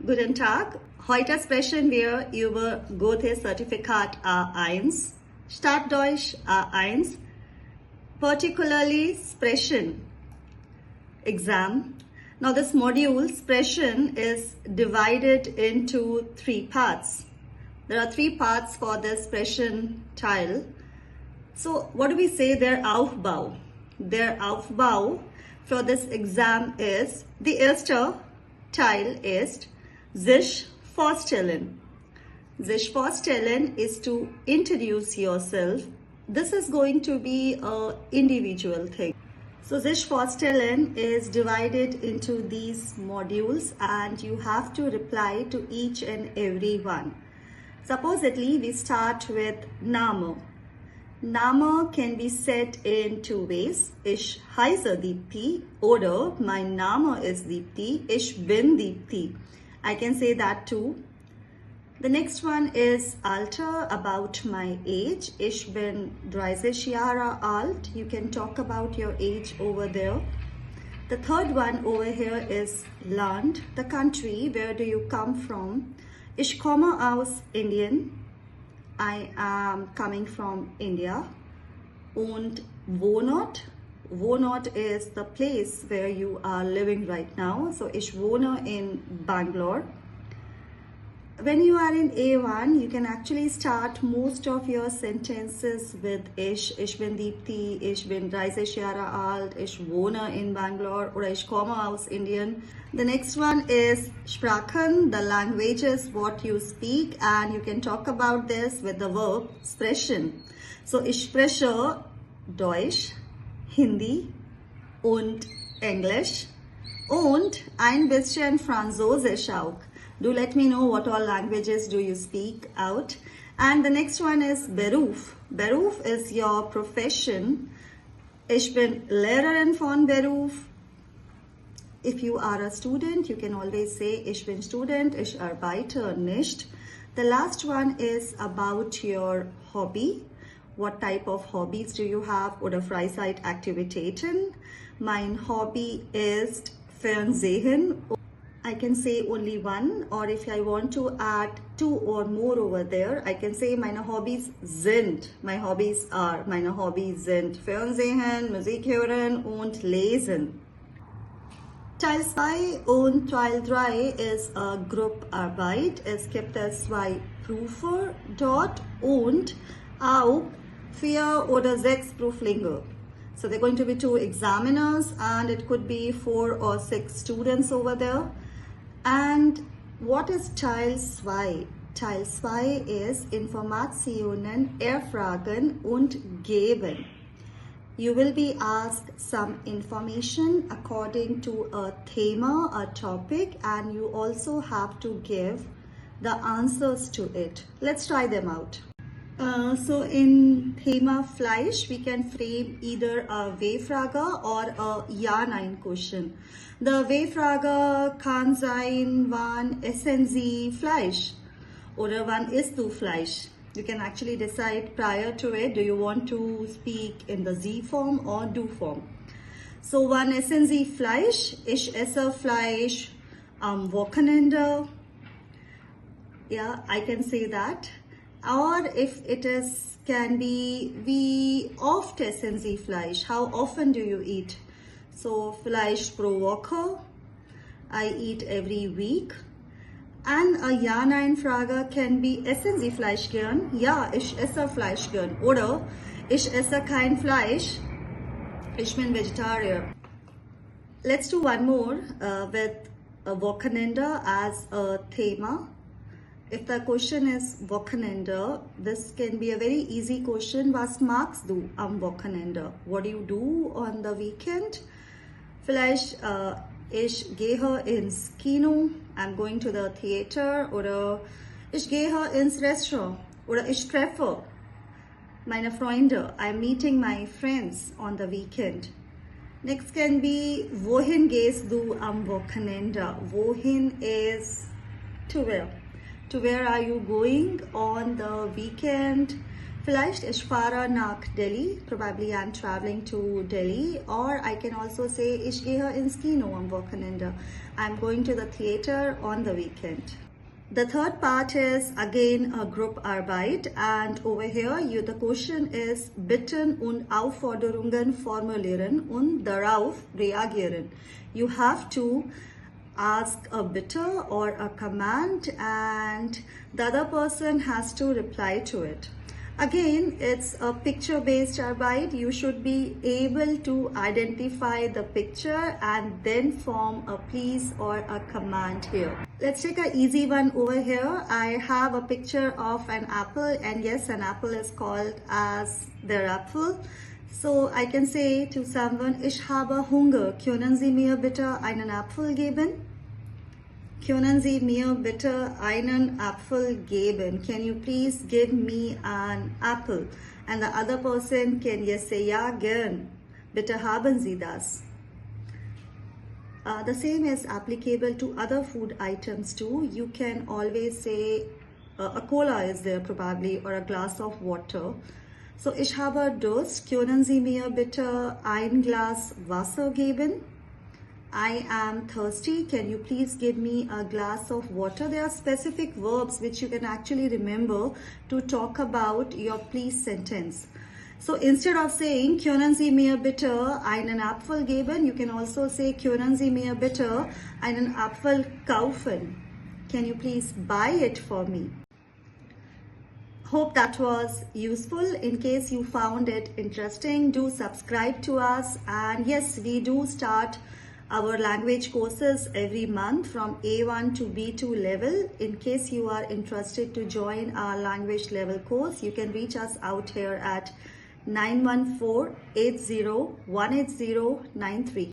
Guten Tag. Heute sprechen wir über Goethe Zertifikat A1, Stadtdeutsch A1, particularly Sprechen exam. Now this module, Sprechen, is divided into 3 parts. There are 3 parts for the Sprechen Teil. So what do we say? Der Aufbau. Der Aufbau for this exam is, the erste Teil ist sich vorstellen. Sich vorstellen is to introduce yourself. This is going to be an individual thing. So sich vorstellen is divided into these modules and you have to reply to each and every one. Supposedly we start with Name. Name can be said in 2 ways. Ich heiße Deepti oder mein Name ist Deepti. Ich bin Deepti. I can say that too. The next one is Alter, about my age. Ich bin 30 Jahre alt. You can talk about your age over there. The third one over here is Land, the country. Where do you come from? Ich komme aus Indien. I am coming from India. Und Wohnort. Wohnort is the place where you are living right now. So ich wohne in Bangalore. When you are in A1, you can actually start most of your sentences with ich. Ich bin Deepti, ich bin 30 Jahre alt, ich wohne in Bangalore, oder ich komme aus Indien. The next one is Sprechen, the languages, what you speak, and you can talk about this with the verb Sprechen. So ich spreche Deutsch, Hindi und Englisch und ein bisschen Französisch auch. Do let me know what all languages do you speak out. And the next one is Beruf. Beruf is your profession. Ich bin Lehrerin von Beruf. If you are a student, you can always say ich bin Student, ich arbeite nicht. The last one is about your hobby. What type of hobbies do you have oder Freizeitaktivitäten? Mein Hobby ist Fernsehen. I can say only one, or if I want to add 2 or more over there, I can say meine Hobbys sind. My hobbies are, meine Hobbys sind Fernsehen, Musik hören und lesen. Teil 2 und Teil 3 ist Grupparbeit. Es gibt 2 Prüfer dort und auch 4 oder 6 Prüflinge. So there are going to be 2 examiners and it could be 4 or 6 students over there. And what is Teil 2? Teil 2 is Informationen erfragen und geben. You will be asked some information according to a thema, a topic, and you also have to give the answers to it. Let's try them out. So in Thema Fleisch, we can frame either a W-Frage or a Ja-Nein question. The W-Frage kann sein, wann essen Sie Fleisch? Oder wann isst du Fleisch? You can actually decide prior to it, do you want to speak in the Sie form or Du form? So wann essen Sie Fleisch? Ich esse Fleisch am Wochenende. Yeah, I can say that. Or if it is, can be, wie oft essen Sie Fleisch? How often do you eat? So Fleisch pro Woche. I eat every week. And a Ja-Nein-Frage can be, essen Sie Fleisch gern? Ja, ich esse Fleisch gern. Oder ich esse kein Fleisch. Ich bin Vegetarier. Let's do one more with a Wochenende as a thema. If the question is Wochenende, this can be a very easy question. Was magst du am Wochenende? What do you do on the weekend? Vielleicht ich gehe ins Kino, I'm going to the theater, oder ich gehe ins Restaurant, oder ich treffe meine Freunde, I'm meeting my friends on the weekend. Next can be, wohin gehst du am Wochenende? Wohin is to where? To where are you going on the weekend? Vielleicht ich fahre nach Delhi. Probably I'm traveling to Delhi. Or I can also say ich gehe ins Kino am Wochenende. I'm going to the theater on the weekend. The third part is again a group Arbeit, and over here the question is Bitten und Aufforderungen formulieren und darauf reagieren. You have to ask a bitte or a command and the other person has to reply to it. Again, it's a picture-based Arbeit. You should be able to identify the picture and then form a please or a command here. Let's take an easy one over here. I have a picture of an apple, and yes, an apple is called as der Apfel. So I can say to someone, ich habe Hunger. Können Sie mir bitte einen Apfel geben? Können Sie mir bitte einen Apfel geben? Can you please give me an apple? And the other person can yes say, ja, gern. Bitte haben Sie das. The same is applicable to other food items too. You can always say a cola is there probably, or a glass of water. So ich habe Durst. Können Sie mir bitte ein Glas Wasser geben? I am thirsty. Can you please give me a glass of water? There are specific verbs which you can actually remember to talk about your please sentence. So instead of saying Können Sie mir bitte einen Apfel geben, you can also say Können Sie mir bitte einen Apfel kaufen? Can you please buy it for me? Hope that was useful. In case you found it interesting, do subscribe to us. And yes, we do start our language courses every month from A1 to B2 level. In case you are interested to join our language level course, you can reach us out here at 914-80-18093.